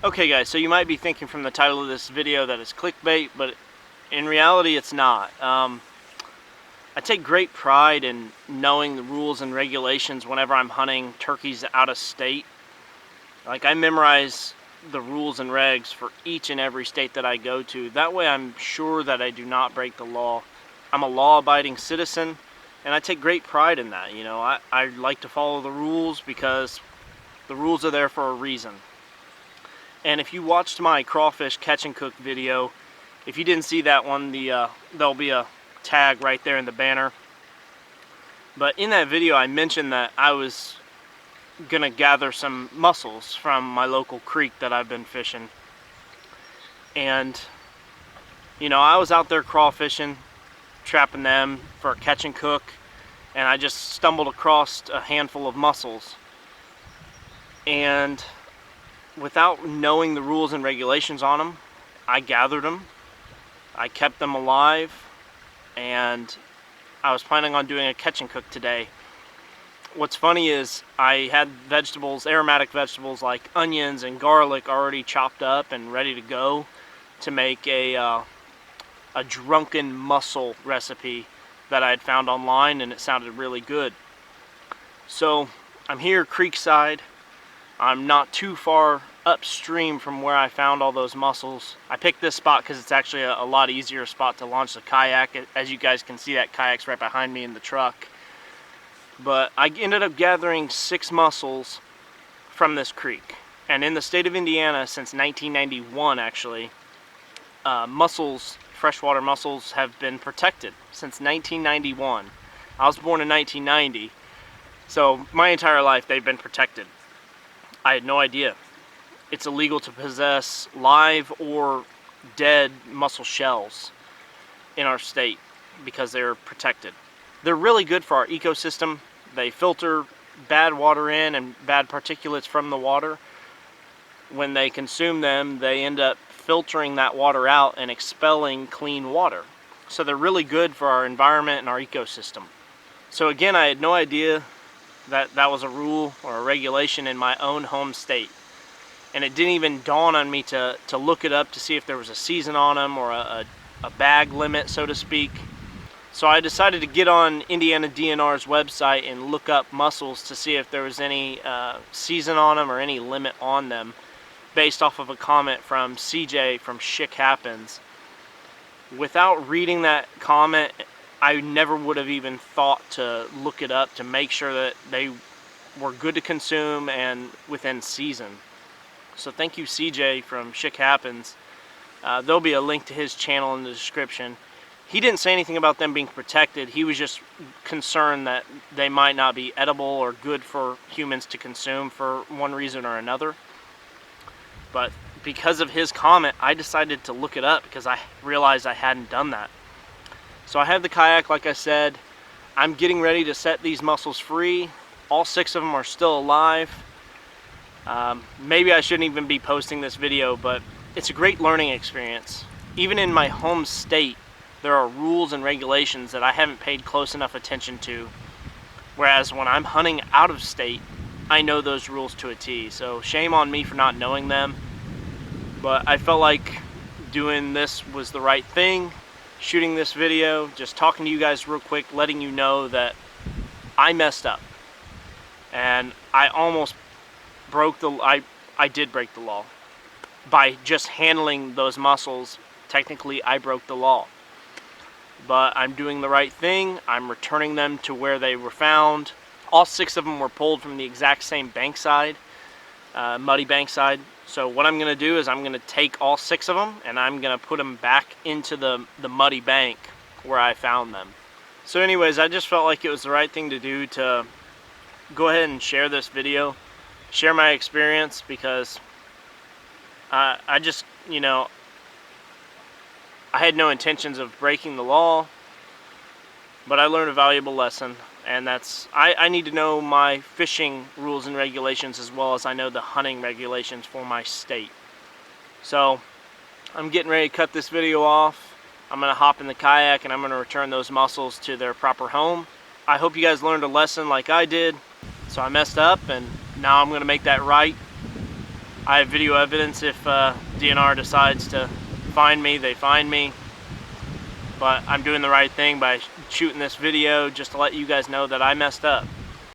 Okay guys, so you might be thinking from the title of this video that it's clickbait, but in reality it's not. I take great pride in knowing the rules and regulations whenever I'm hunting turkeys out of state. Like, I memorize the rules and regs for each and every state that I go to. That way I'm sure that I do not break the law. I'm a law-abiding citizen, and I take great pride in that. You know, I like to follow the rules because the rules are there for a reason. And if you watched my crawfish catch and cook video, if you didn't see that one, there'll be a tag right there in the banner. But in that video I mentioned that I was gonna gather some mussels from my local creek that I've been fishing. And you know, I was out there crawfishing, trapping them for a catch and cook, and I just stumbled across a handful of mussels. And without knowing the rules and regulations on them, I gathered them, I kept them alive, and I was planning on doing a catch and cook today. What's funny is I had vegetables, aromatic vegetables like onions and garlic already chopped up and ready to go to make a drunken mussel recipe that I had found online, and it sounded really good. So I'm here creekside. I'm not too far upstream from where I found all those mussels. I picked this spot because it's actually a lot easier spot to launch the kayak. As you guys can see, that kayak's right behind me in the truck. But I ended up gathering 6 mussels from this creek. And in the state of Indiana, since 1991 actually, mussels, freshwater mussels, have been protected since 1991. I was born in 1990, so my entire life they've been protected. I had no idea. It's illegal to possess live or dead mussel shells in our state because they're protected. They're really good for our ecosystem. They filter bad water in and bad particulates from the water. When they consume them, they end up filtering that water out and expelling clean water. So they're really good for our environment and our ecosystem. So again, I had no idea that that was a rule or a regulation in my own home state. And it didn't even dawn on me to look it up to see if there was a season on them or a bag limit, so to speak. So I decided to get on Indiana DNR's website and look up mussels to see if there was any season on them or any limit on them, based off of a comment from CJ from Schick Happens. Without reading that comment, I never would have even thought to look it up to make sure that they were good to consume and within season. So thank you, CJ from Schick Happens. There'll be a link to his channel in the description. He didn't say anything about them being protected. He was just concerned that they might not be edible or good for humans to consume for one reason or another. But because of his comment, I decided to look it up because I realized I hadn't done that. So I have the kayak, like I said. I'm getting ready to set these mussels free. All 6 of them are still alive. Maybe I shouldn't even be posting this video, but it's a great learning experience. Even in my home state, there are rules and regulations that I haven't paid close enough attention to. Whereas when I'm hunting out of state, I know those rules to a T. So shame on me for not knowing them. But I felt like doing this was the right thing. Shooting this video, just talking to you guys real quick, letting you know that I messed up. And I almost broke the, I did break the law. By just handling those mussels, technically I broke the law. But I'm doing the right thing. I'm returning them to where they were found. All 6 of them were pulled from the exact same bankside, muddy bankside. So what I'm gonna do is I'm gonna take all 6 of them and I'm gonna put them back into the muddy bank where I found them. So anyways, I just felt like it was the right thing to do to go ahead and share this video, share my experience, because I just, you know, I had no intentions of breaking the law, but I learned a valuable lesson, and that's, I need to know my fishing rules and regulations as well as I know the hunting regulations for my state. So I'm getting ready to cut this video off. I'm going to hop in the kayak and I'm going to return those mussels to their proper home. I hope you guys learned a lesson like I did. So I messed up and now I'm going to make that right. I have video evidence. If DNR decides to find me, they find me. But I'm doing the right thing by shooting this video just to let you guys know that I messed up.